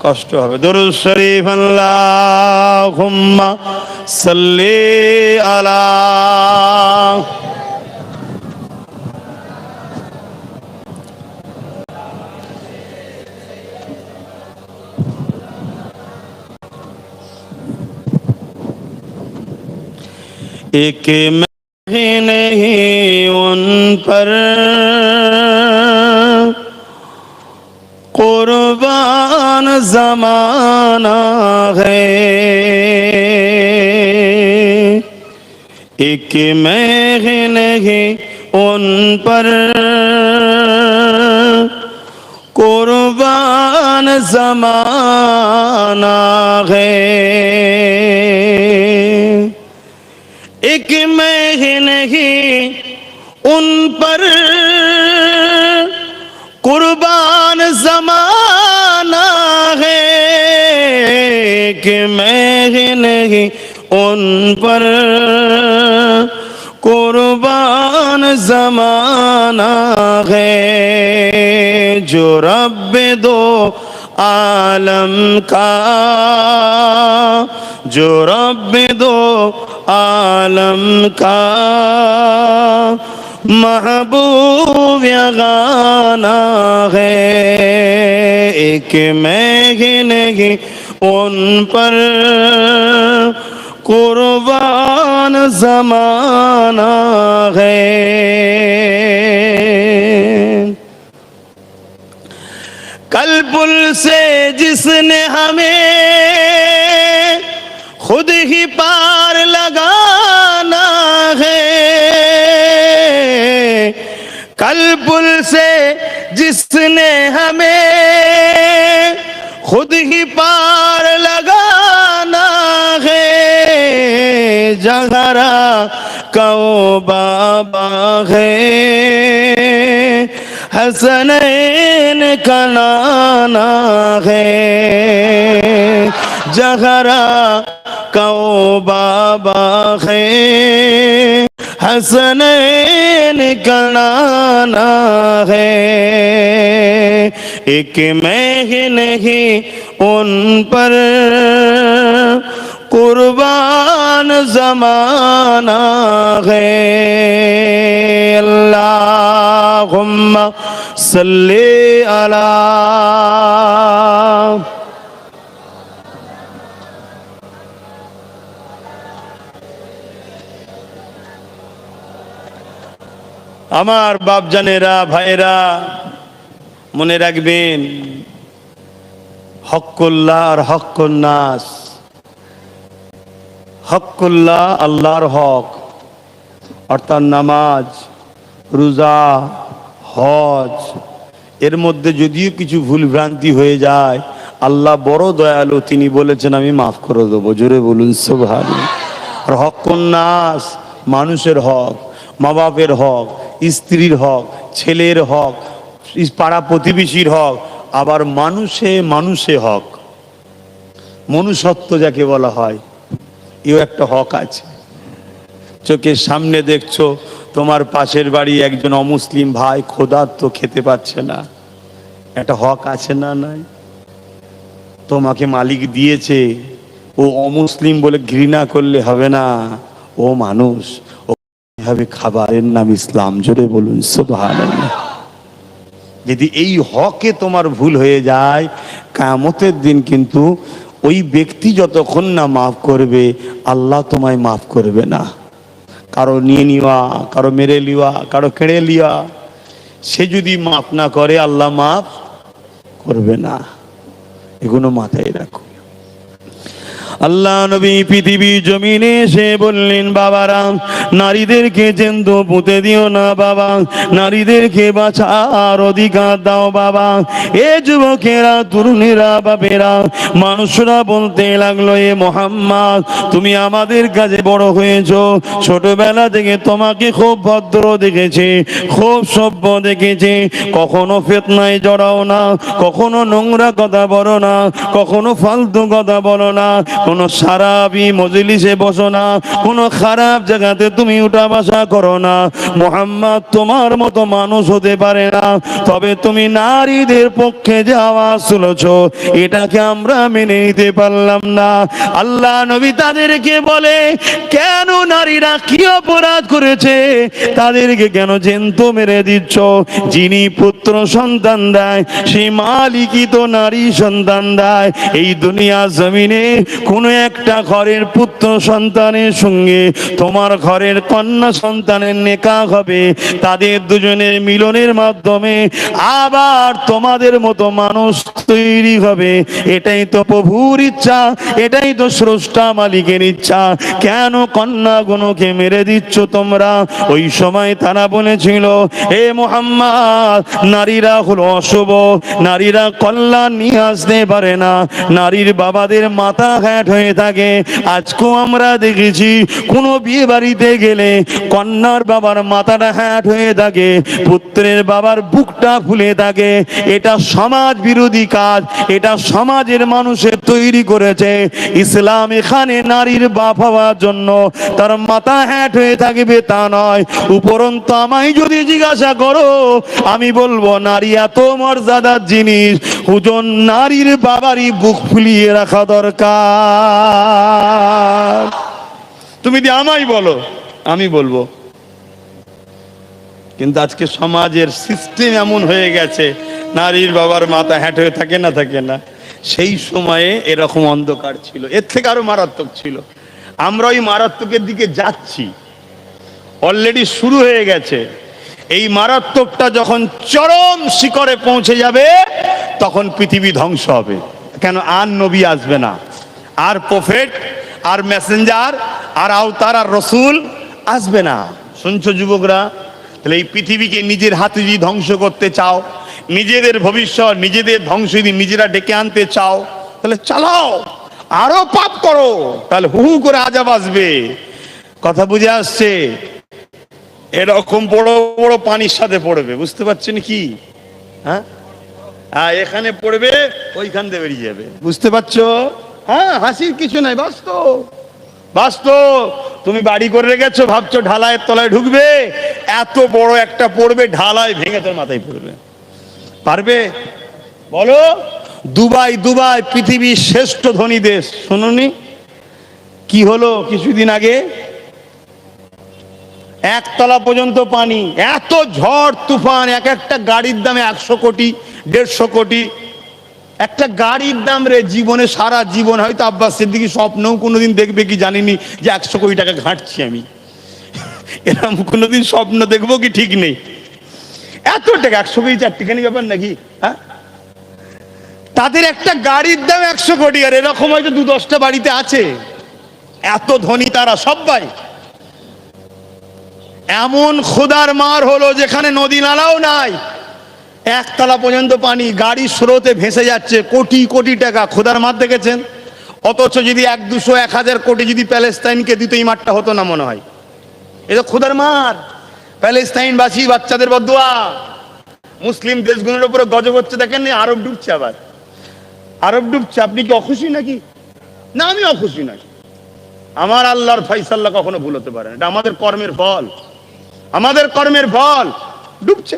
S2: কষ্ট হবে। দরুদ শরীফ আল্লাহুম্মা সাল্লি আলা।
S1: एक मैं नहीं उन पर कुर्बान जमाना है, एक मैं नहीं उन पर कुर्बान जमाना है, एक मैं नहीं उन पर कुर्बान जमाना है, कि मैं नहीं उन पर कुर्बान जमाना है, जो रब्बे दो आलम का, जो रब्बे दो आलम का महबूब गाना है, एक मैं नहीं उन पर कुर्बान जमाना है। कल पुल से जिसने हमें खुद ही पार लगाना है, कल पुल से जिसने हमें खुद ही पार लगाना है, जहरा कहो बाबा है, हसनैन का नाना है, जहरा कहो बाबा है, हसनैन का नाना है, एक मैं ही नहीं उन पर कुर्बान जमाना है। अल्लाहुम्मा सल्ली अला আমার বাপজানেরা ভাইরা মনে রাখবেন, হক্কুল্লাহ আর হক্কুন নাস। হক্কুল্লাহ আল্লাহর হক, অর্থাৎ নামাজ, রোজা, হজ, এর মধ্যে যদিও কিছু ভুল ভ্রান্তি হয়ে যায়, আল্লাহ বড় দয়ালু, তিনি বলেছেন আমি মাফ করে দেবো। জোরে বলুন সুবহানাল্লাহ। আর হক্কুন নাস, মানুষের হক, মা বাপের হক, স্ত্রীর হক, ছেলের হক, পাড়া প্রতিবেশীর হক, আবার মানুষে মানুষে হক, মনুষ্যত্ব যাকে বলা হয়, এও একটা হক আছে। চোখের সামনে দেখছো তোমার পাশের বাড়ি একজন অমুসলিম ভাই ক্ষুধার্ত, খেতে পাচ্ছে না, একটা হক আছে না নাই? তোমাকে মালিক দিয়েছে, ও অমুসলিম বলে ঘৃণা করলে হবে না, ও মানুষ, ও হবে খাবারের নাম ইসলাম। জোরে বলুন সুবহানাল্লাহ। যদি এই হকে তোমার ভুল হয়ে যায়, কিয়ামতের দিন কিন্তু ওই ব্যক্তি যতক্ষণ না মাফ করবে, আল্লাহ তোমায় মাফ করবে না। কারো নিয়ে নেওয়া, কারো মেরে লিওয়া, কারো কেড়ে লিওয়া, সে যদি মাফ না করে আল্লাহ মাফ করবে না। এগুলো মাথায় রাখো। আল্লাহ নবী পৃথিবী জমিনে এসে বললেন, বাবারা নারীদেরকে জেন্দ পুঁতে দিও না বাবা, নারীদেরকে বাঁচার অধিকার দাও বাবা। এ যুবকেরা, তরুণেরা, বাপেরা, মানুষরা বলতে লাগলো, এ মোহাম্মদ তুমি আমাদের কাছে বড় হয়েছো, ছোটবেলা থেকে তোমাকে খুব ভদ্র দেখেছি, খুব সভ্য দেখেছি, কখনো ফিতনায় জড়াও না, কখনো নোংরা কথা বলো না, কখনো ফালতু কথা বলো না, কোনো সারাবি মজলিসে বসো না, কোনো খারাপ জায়গাতে তুমি উঠা বসা করো না। মুহাম্মদ তোমার মতো মানুষ হতে পারে না, তবে তুমি নারীদের পক্ষে যে আওয়াজ তুলেছো, এটাকে আমরা মেনে নিতে পারলাম না। আল্লাহ নবী তাদেরকে বলে, কেন নারীরা কি অপরাধ করেছে, তাদেরকে কেন জ্যান্ত মেরে দিচ্ছ? যিনি পুত্র সন্তান দেয়, সেই মালিকই তো নারী সন্তান দেয়। এই দুনিয়া জমিনে কোনো একটা ঘরের পুত্র সন্তানের সঙ্গে তোমার ঘরের কন্যা সন্তানের নেকাহ হবে, তাদের দুজনের মিলনের মাধ্যমে আবার তোমাদের মতো মানুষ তৈরি হবে। এটাই তো প্রভুর ইচ্ছা, এটাই তো স্রষ্টা মালিকের ইচ্ছা। কেন কন্যাগুলোকে মেরে দিচ্ছ তোমরা? ওই সময় তারা বলেছিল, হে মুহাম্মদ, নারীরা হলো অশুভ, নারীরা কল্যাণ নিয়ে আসতে পারে না, নারীর বাবাদের মাথা হ্যাট হয়ে থাকে। আজকেও আমরা দেখেছি কোনো বিয়ে বাড়িতে গেলে কন্যার বাবার মাথাটা হ্যাট হয়ে থাকে, পুত্রের বাবার বুকটা ফুলে থাকে। এটা সমাজ বিরোধী কাজ, এটা সমাজের মানুষের তৈরি করেছে। ইসলাম এখানে নারীর বাপ হওয়ার জন্য তার মাথা হ্যাট হয়ে থাকবে তা নয়। উপরন্তু আমায় যদি জিজ্ঞাসা করো, আমি বলবো নারী এত মর্যাদার জিনিস, হুজুর নারীর বাবারই বুক ফুলিয়ে রাখা দরকার। তুমি যদি আমায় বলো, আমি বলবো। কিন্তু আজকে সমাজের সিস্টেম এমন হয়ে গেছে, নারীর বাবার মাথা হ্যাট হয়ে থাকে না, থাকে না। সেই সময়ে এরকম অন্ধকার ছিল, এর থেকে আরো মারাত্মক ছিল। আমরা ওই মারাত্মকের দিকে যাচ্ছি, অলরেডি শুরু হয়ে গেছে। এই মারাত্মকটা যখন চরম শিখরে পৌঁছে যাবে, তখন পৃথিবী ধ্বংস হবে। কেন? আর নবী আসবে না, আর প্রফেট, আর মেসেঞ্জার, আর আওতার, আর রসুল আসবে না। শুনছো যুবকরা? তাহলে এই পৃথিবীকে নিজের হাতে যদি ধ্বংস করতে চাও, নিজেদের ভবিষ্যৎ, নিজেদের ধ্বংস যদি নিজেরা ডেকে আনতে চাও, তাহলে চালাও, আরো পাপ করো, তাহলে হু হু করে আযাব আসবে। কথা বুঝে আসছে? এরকম বড় বড় পানির সাথে পড়বে, বুঝতে পারছেন কি? হ্যাঁ, এখানে পড়বে, ওইখান দিয়ে বেরিয়ে যাবে, বুঝতে পারছো? হ্যাঁ, হাসির কিছু নাই, বাস্তব বাস্তব। তুমি বাড়ি করে রেখেছো, ভাবছো ঢালাইয়ের তলায় ঢুকবে, এত বড় একটা পড়বে, ঢালাই ভেঙে তোর মাথায় পড়বে। পারবে? বলো। দুবাই, দুবাই পৃথিবীর শ্রেষ্ঠ ধনী দেশ, শুনুনি কি হলো কিছুদিন আগে? একতলা পর্যন্ত পানি, এত ঝড় তুফান, এক একটা গাড়ির দামে 100 কোটি 150 কোটি। একটা গাড়ির দাম রে, জীবনে সারা জীবন হয়তো আব্বাস সিদ্দিকী স্বপ্নও কোনোদিন দেখবে কি জানিনি যে 100 কোটি টাকা ঘাঁটছি আমি। এরকম কোনোদিন স্বপ্ন দেখবো কি ঠিক নেই। এত টাকা, 100 কোটি চারটিখানি ব্যাপার নাকি? হ্যাঁ, তাদের একটা গাড়ির দাম 100 কোটি, আর এরকম হয়তো 2-10টা বাড়িতে আছে। এত ধনী তারা সবাই। এমন খোদার মার হলো যেখানে নদী নালাও নাই, একতলা পর্যন্ত পানি, গাড়ির স্রোতে ভেসে যাচ্ছে, কোটি কোটি টাকা। খোদার মার দেখেছেন? অথচ যদি 100-200-1000 কোটি যদি প্যালেস্তাইনকে দিত, এই মারটা হতো না মনে হয়। এটা খোদার মার। প্যালেস্তাইনবাসী বাচ্চাদের বদদুয়া। মুসলিম দেশগুলোর উপরে গজব হচ্ছে, দেখেন আরব ডুবছে, আবার আরব ডুবছে। আপনি কি অখুশি নাকি? না, আমি অখুশি নই। আমার আল্লাহর ফয়সালা কখনো ভুল হতে পারে না। এটা আমাদের কর্মের ফল, আমাদের কর্মের ফল। ডুবছে,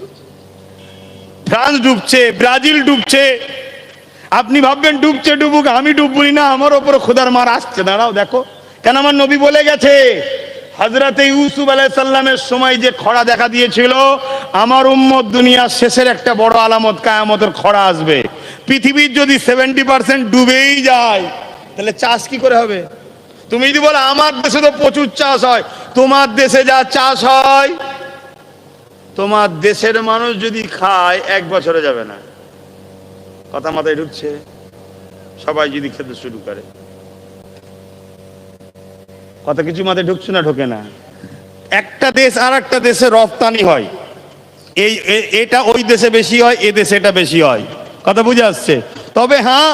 S1: ফ্রান্স ডুবছে, ব্রাজিল ডুবছে। আপনি ভাববেন ডুবছে ডুবুক, আমি ডুববই না, আমার ওপরে খোদার মার আসছে। দাঁড়াও দেখো, কেন আমার নবী বলে গেছে, হযরতে ইউসুফ আলাইহিস সালামের সময় যে খরা দেখা দিয়েছিল, আমার উম্মত দুনিয়ার শেষের একটা বড় আলামত, কিয়ামতের খরা আসবে। পৃথিবীর যদি 70% ডুবেই যায়, তাহলে চাষ কি করে হবে? তুমি যদি বলো আমার দেশে তো প্রচুর চাষ হয়, তোমার দেশে যা চাষ হয়, তোমার দেশের মানুষ যদি খায় 1 বছরে যাবে না। কথা মাথায় ঢুকছে? সবাই যদি খেতে শুরু করে, কথা কিছু মাথায় ঢুকছে না? ঢোকে না। একটা দেশ আর একটা দেশে রপ্তানি হয়, এটা ওই দেশে বেশি হয়, এ দেশে এটা বেশি হয়। কথা বুঝে আসছে? তবে হ্যাঁ,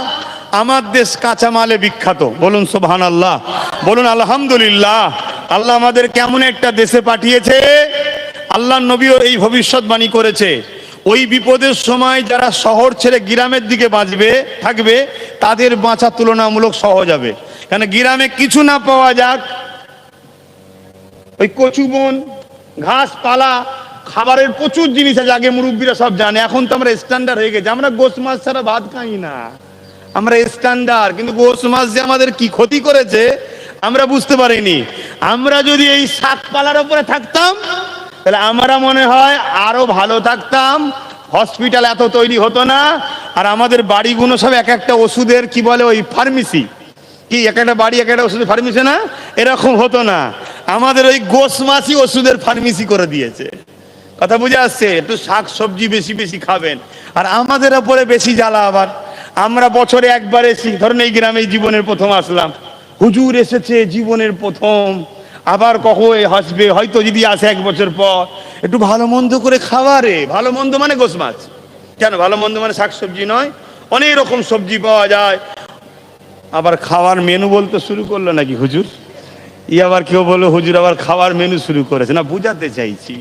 S1: আমার দেশ কাঁচামালে বিখ্যাত। বলুন সুবহানাল্লাহ, বলুন আলহামদুলিল্লাহ। আল্লাহ আমাদের কেমন একটা দেশে পাঠিয়েছে। আল্লাহ নবীও এই ভবিষ্যৎবাণী করেছে, ওই বিপদের সময় যারা শহর ছেড়ে গ্রামের দিকে থাকবে, তাদের বাঁচা তুলনামূলক সহজ হবে। কেন? গ্রামে কিছু না পাওয়া যাক, ওই কচু বন, ঘাস পালা, খাবারের প্রচুর জিনিস আছে। আগে মুরব্বীরা সব জানে, এখন তো আমরা স্ট্যান্ডার্ড হয়ে গেছে। আমরা গোশ মাছ ছাড়া ভাত খাই না, আমরা স্ট্যান্ডার্ড। কিন্তু গোশ মাছ যে আমাদের কি ক্ষতি করেছে আমরা বুঝতে পারিনি। আমরা যদি এই শাকপালার উপরে থাকতাম, তাহলে আমরা মনে হয় আরো ভালো থাকতাম। হসপিটাল এত তৈরি হতো না, আর আমাদের বাড়িগুলো সব এক একটা ওষুধের কি বলে ওই ফার্মেসি,
S2: কি এক একটা বাড়ি এক একটা ওষুধের ফার্মেসি না? এরকম হতো না, আমাদের ওই গোস মাছি ওষুধের ফার্মেসি করে দিয়েছে। কথা বুঝে আসছে? একটু শাক সবজি বেশি বেশি খাবেন। আর আমাদের ওপরে বেশি জ্বালা আবার, আমরা বছরে একবার এসি, ধরুন এই গ্রামে জীবনের প্রথম আসলাম, হুজুর এসেছে জীবনের প্রথম, আবার কখন হাসবে, হয়তো যদি আসে এক বছর পর, একটু ভালো মন্দ করে খাওয়া রে। ভালো মন্দ মানে গোস মাছ কেন? ভালো মন্দ মানে শাক সবজি নয়, অনেক রকম সবজি পাওয়া যায়। আবার খাওয়ার মেনু বলতে শুরু করলো নাকি হুজুর? আবার কেউ বললো হুজুর আবার খাওয়ার মেনু শুরু করেছে। না, বুঝাতে চাইছি,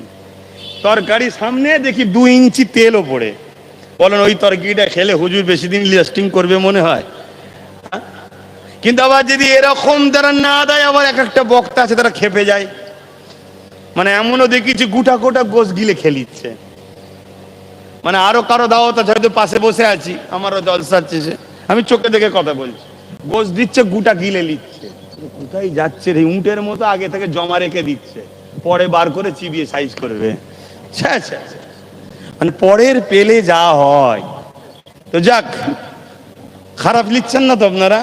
S2: তরকারি সামনে দেখি 2 ইঞ্চি তেলও পড়ে, বলেন ওই তরকারিটা খেলে হুজুর বেশি দিন লাস্টিং করবে মনে হয়? কিন্তু আবার যদি এরকম তারা না দেয়, আবার এক একটা বক্তা আছে তারা খেপে যায়। মানে এমনও দেখেছি গোটা গোটা গোস গিলে খেলিচ্ছে। মানে আরো কারো দাওয়াত আছে, হয়তো পাশে বসে আছি, আমারও জলসা হচ্ছে, আমি চোখে দেখে কথা বলছি, গোস দিচ্ছে গোটা গিলে নিচ্ছে। কোথায় যাচ্ছে রে? উঁটের মতো আগে থেকে জমা রেখে দিচ্ছে, পরে বার করে চিবিয়ে সাইজ করবে। মানে পরের পেলে যা হয়। তো যাক, খারাপ লিখছেন না তো আপনারা?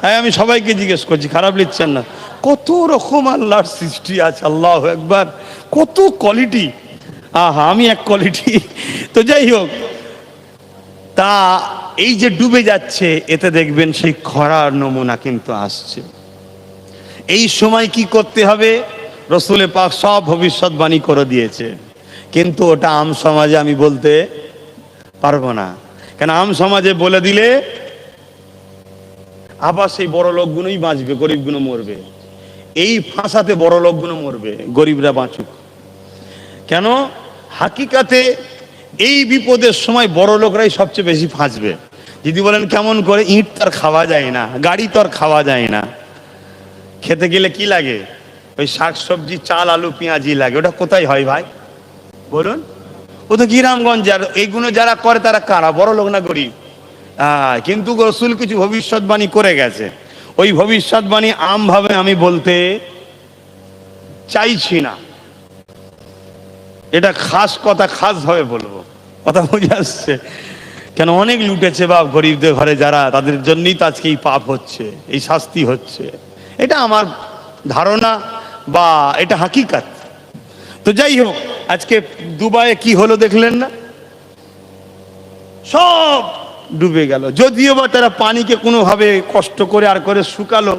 S2: হ্যাঁ, আমি সবাইকে জিজ্ঞেস করছি, খারাপ লিখছেন না? কত রকম আল্লাহর সৃষ্টি আছে, আল্লাহ একবার, কত কোয়ালিটি। আহা, আমি এক কোয়ালিটি। তো যাই হোক, তা এই যে ডুবে যাচ্ছে, এতে দেখবেন সেই খরার নমুনা কিন্তু আসছে। এই সময় কি করতে হবে? রসুলে পাক সব ভবিষ্যৎবাণী করে দিয়েছে, কিন্তু ওটা আম সমাজে আমি বলতে পারবো না। কেন? আম সমাজে বলে দিলে আবার সেই বড় লোকগুলোই বাঁচবে, গরিবগুলো মরবে। এই ফাঁসাতে বড় লোকগুলো মরবে, গরিবরা বাঁচুক। কেন? হাকিকাতে এই বিপদের সময় বড় লোকরাই সবচেয়ে বেশি ফাঁসবে। যদি বলেন কেমন করে? ইট তো আর খাওয়া যায় না, গাড়ি তো আর খাওয়া যায় না, খেতে গেলে কি লাগে? ওই শাক সবজি, চাল, আলু, পেঁয়াজি লাগে। ওটা কোথায় হয় ভাই বলুন? ও তো গ্রামগঞ্জে। আর এইগুলো যারা করে তারা কারা? বড় লোক না গরিব? কিন্তু রসুল কিছু ভবিষ্যৎবাণী করে গেছে। ওই ভবিষ্যৎবাণী আমভাবে আমি বলতে চাইছি না, এটা খাস কথা, খাস ভাবে বলবো। কথা বুঝে আসছে? কেন? অনেক লুটেছে বাপ গরিবদের ঘরে যারা, তাদের জন্যই তো আজকে এই পাপ হচ্ছে, এই শাস্তি হচ্ছে। এটা আমার ধারণা বা এটা হাকিকাত। তো যাই হোক, আজকে দুবাইয়ে কি হলো দেখলেন না? সব ডুবে গেল। যদিও বা তারা পানিকে কোনোভাবে কষ্ট করে আর করে শুকালো,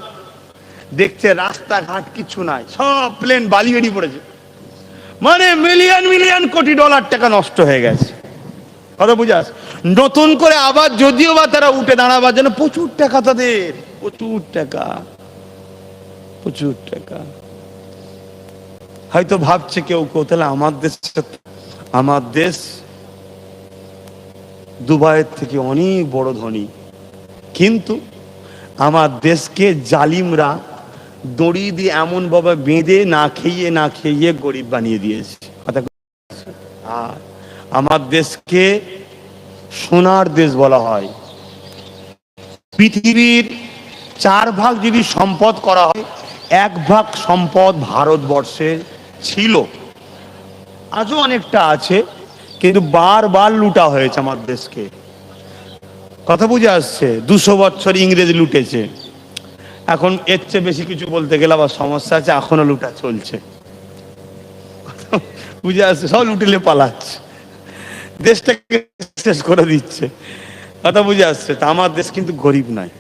S2: দেখছে রাস্তাঘাট কিছু নাই, সব প্লেন বালি বেরিয়ে পড়েছে। মানে মিলিয়ন মিলিয়ন কোটি ডলার টাকা নষ্ট হয়ে গেছে। কথা বুঝে আস? নতুন করে আবার যদিও বা তারা উঠে দাঁড়াবার জন্য প্রচুর টাকা, তাদের প্রচুর টাকা, প্রচুর টাকা। হয়তো ভাবছে কেউ কেউ, তাহলে আমার দেশ দুবাইয়ের থেকে অনেক বড় ধনী, কিন্তু আমার দেশকে জালিমরা দড়ি দিয়ে এমন ভাবে বেঁধে না খেয়ে গরিব বানিয়ে দিয়েছে। আর আমার দেশকে সোনার দেশ বলা হয়। পৃথিবীর 4 ভাগ যদি সম্পদ করা হয়, 1 ভাগ সম্পদ ভারতবর্ষের ছিল, আজও অনেকটা আছে, কিন্তু বারবার লুটা হয়েছে আমার দেশকে। কথা বুঝে আসছে? 200 বছর ইংরেজ লুটেছে। এখন এর চেয়ে বেশি কিছু বলতে গেলে আবার সমস্যা আছে, এখনো লুটা চলছে। বুঝে আসছে? সব লুটেলে পালাচ্ছে, দেশটাকে শেষ করে দিচ্ছে। কথা বুঝে আসছে? তা আমার দেশ কিন্তু গরিব নয়।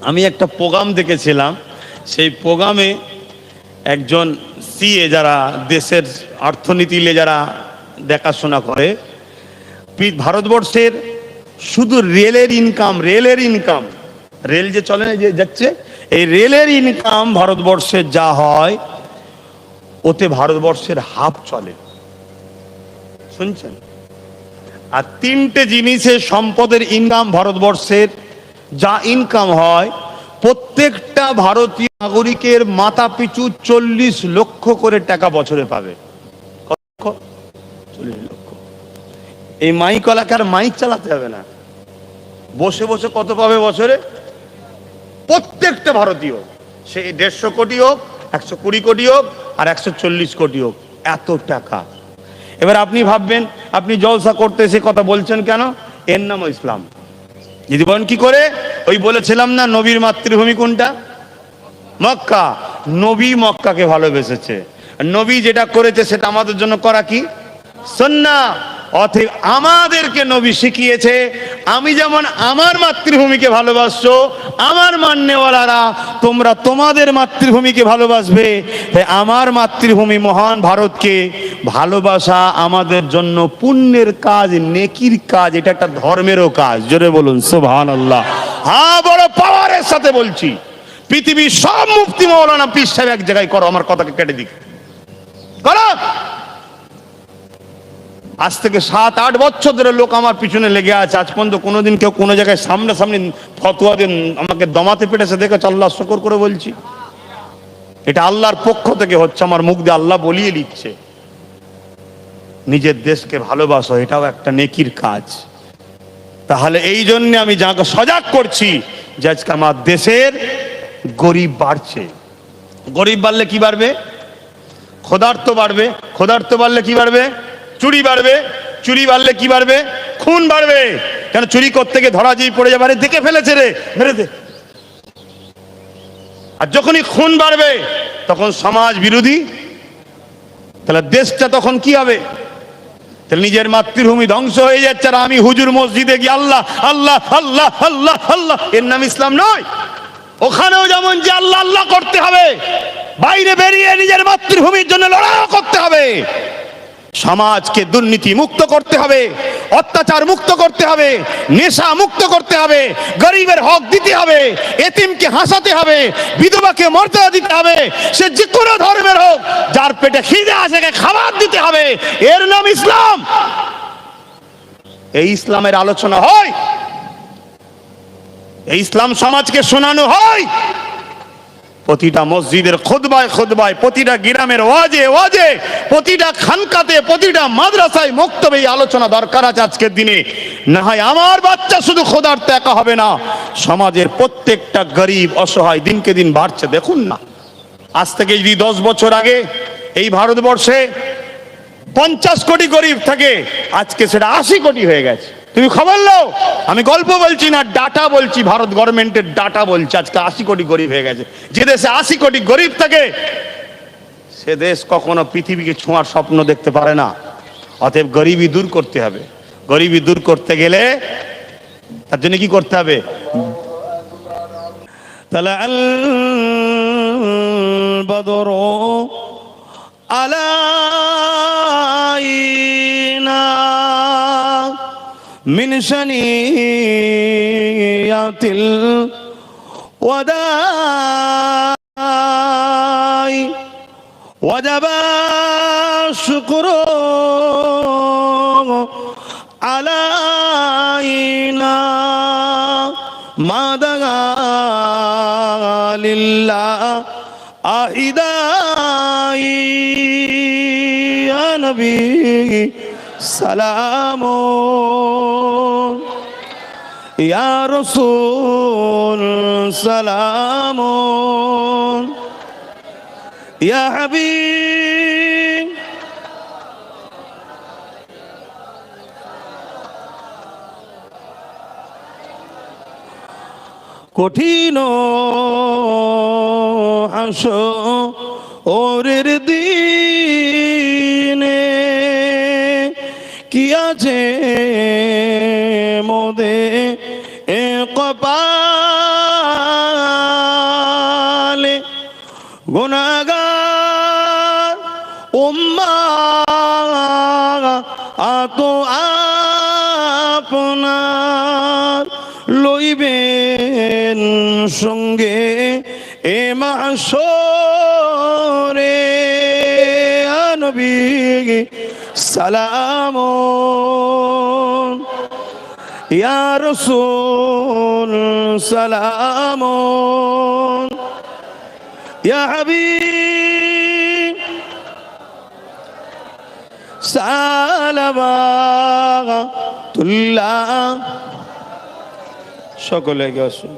S2: আমি একটা প্রোগ্রাম দেখেছিলাম, সেই প্রোগ্রামে একজন সিএ, যারা দেশের অর্থনীতি যারা দেখাশোনা করে, ভারতবর্ষের শুধু রেলের ইনকাম, রেল যে চলে না, যে যাচ্ছে, এই রেলের ইনকাম ভারতবর্ষের যা হয়, ওতে ভারতবর্ষের হাফ চলে। শুনছেন? আর 3টে জিনিসের সম্পদের ইনকাম ভারতবর্ষের যা ইনকাম হয়, প্রত্যেকটা ভারতীয় নাগরিকের মাথা পিছু 40 লক্ষ করে টাকা বছরে পাবে। 40 লক্ষ। এই মাইক এলাকার মাইক চালাতে হবে না, বসে বসে কত পাবে বছরে? প্রত্যেকটা ভারতীয়, সে 150 কোটি হোক, 120 কোটি হোক, আর 140 কোটি হোক, এত টাকা। এবার আপনি ভাববেন, আপনি জলসা করতে এসে কথা বলছেন কেন? এর নাম ইসলাম। যদি বলেন কি করে, ওই বলেছিলাম না নবীর মাতৃভূমি কোনটা? মক্কা। নবী মক্কাকে ভালোবেসেছে, নবী যেটা করেছে সেটা আমাদের জন্য করা কি সুন্নাহ। অতএব আমাদেরকে নবী শিখিয়েছে, আমি যেমন আমার মাতৃভূমিকে ভালোবাসছো, আমার মান্যওয়ালারা তোমরা তোমাদের মাতৃভূমিকে ভালোবাসবে। তাই আমার মাতৃভূমি মহান ভারতকে ভালোবাসা আমাদের জন্য পুণ্যের কাজ, নেকির কাজ, এটা একটা ধর্মেরও কাজ। জোরে বলুন সুবহানাল্লাহ। হ্যাঁ, বড় পাওয়ারের সাথে বলছি। পৃথিবীর সব মুফতি মাওলানা পীর সাহেব এক জায়গায় করো, আমার কথাকে কেটে দিক করো। আজ থেকে 7-8 বছর ধরে লোক আমার পিছনে লেগে আছে, আজ পর্যন্ত কোনোদিন কেউ কোনো জায়গায় সামনাসামনি ফতোয়া দিয়ে আমাকে দমাতে পেরেছে দেখেছ? আল্লাহ শুকর করে বলছি, এটা আল্লাহর পক্ষ থেকে হচ্ছে, আমার মুখ দিয়ে আল্লাহ বলিয়ে দিচ্ছে। নিজের দেশকে ভালোবাসো, এটাও একটা নেকির কাজ। তাহলে এই জন্য আমি যাকে সজাগ করছি যে আজকে আমার দেশের গরিব বাড়ছে। গরিব বাড়লে কি বাড়বে? ক্ষুধার্ত বাড়বে। ক্ষুধার্ত বাড়লে কি বাড়বে? চুরি বাড়বে। চুরি বাড়লে কি বাড়বে? খুন বাড়বে। কেন? চুরি করতে গিয়ে ধরা যেই পড়ে যাবে, দেখে ফেলেছে রে, মেরে দে। আর যখনই খুন বাড়বে তখন সমাজ বিরোধী, তাহলে দেশটা তখন কি হবে? তাহলে নিজের মাতৃভূমি ধ্বংস হয়ে যাচ্ছে, আর আমি হুজুর মসজিদে গিয়ে আল্লাহ আল্লাহ আল্লাহ আল্লাহ আল্লাহ, এর নাম ইসলাম নয়। ওখানেও যেমন যে আল্লাহ আল্লাহ করতে হবে, বাইরে বেরিয়ে নিজের মাতৃভূমির জন্য লড়াই করতে হবে। সমাজকে দুর্নীতি মুক্ত করতে হবে, অত্যাচার মুক্ত করতে হবে, নেশা মুক্ত করতে হবে, গরিবের হক দিতে হবে, এতিমকে হাসাতে হবে, বিধবাকে মর্যাদা দিতে হবে, সে যে কোনো ধর্মের হোক, যার পেটে খিদে আছে খাবার দিতে হবে। এর নাম ইসলাম। এই ইসলামের আলোচনা হয়, এই ইসলাম সমাজকে শোনানো হয়। প্রতিটা মসজিদের খুতবায় খুতবায়, প্রতিটা গ্রামের ওয়াজে ওয়াজে, প্রতিটা খানকাতে, প্রতিটা মাদ্রাসায়, মক্তবে এই আলোচনা দরকার আছে আজকের দিনে। না হয় আমার বাচ্চা শুধু ক্ষুধার্ত একা হবে না, সমাজের প্রত্যেকটা গরিব অসহায় দিনকে দিন বাড়ছে। দেখুন না, আজ থেকে যদি 10 বছর আগে এই ভারতবর্ষে 50 কোটি গরিব থাকে, আজকে সেটা 80 কোটি হয়ে গেছে। তুমি খবর নাও, আমি গল্প বলছি না, ডাটা বলছি, ভারত গভর্নমেন্টের ডাটা বলছে, আজকে 80 কোটি গরিব হয়ে গেছে। যে দেশে 80 কোটি গরিব থাকে সে দেশ কখনো পৃথিবীকে ছোঁয়ার স্বপ্ন দেখতে পারে না। অতএব গরিবি দূর করতে হবে। গরিবি দূর করতে গেলে তার জন্য কি করতে হবে?
S1: তাহলে আল বদর আলাইনা মিন শানিয়াতিল ওয়াদাই ওয়াজাবা শুকরু আলাইনা মাদাগা লিল্লাহ আইদাই ইয়া নবী সালাম ইয়া রাসূল সালাম ইয়া হাবিব কঠিন হাসরের দিনে কি আছে মোদে কপালে গুনাহগার উম্মাহ আতো আপনার লইবেন সঙ্গে এ মাহশরে নবী সালাম ইয়া রাসূল সালাম ইয়া হাবিব সালামাতুল্লাহ। সকলে গেছে।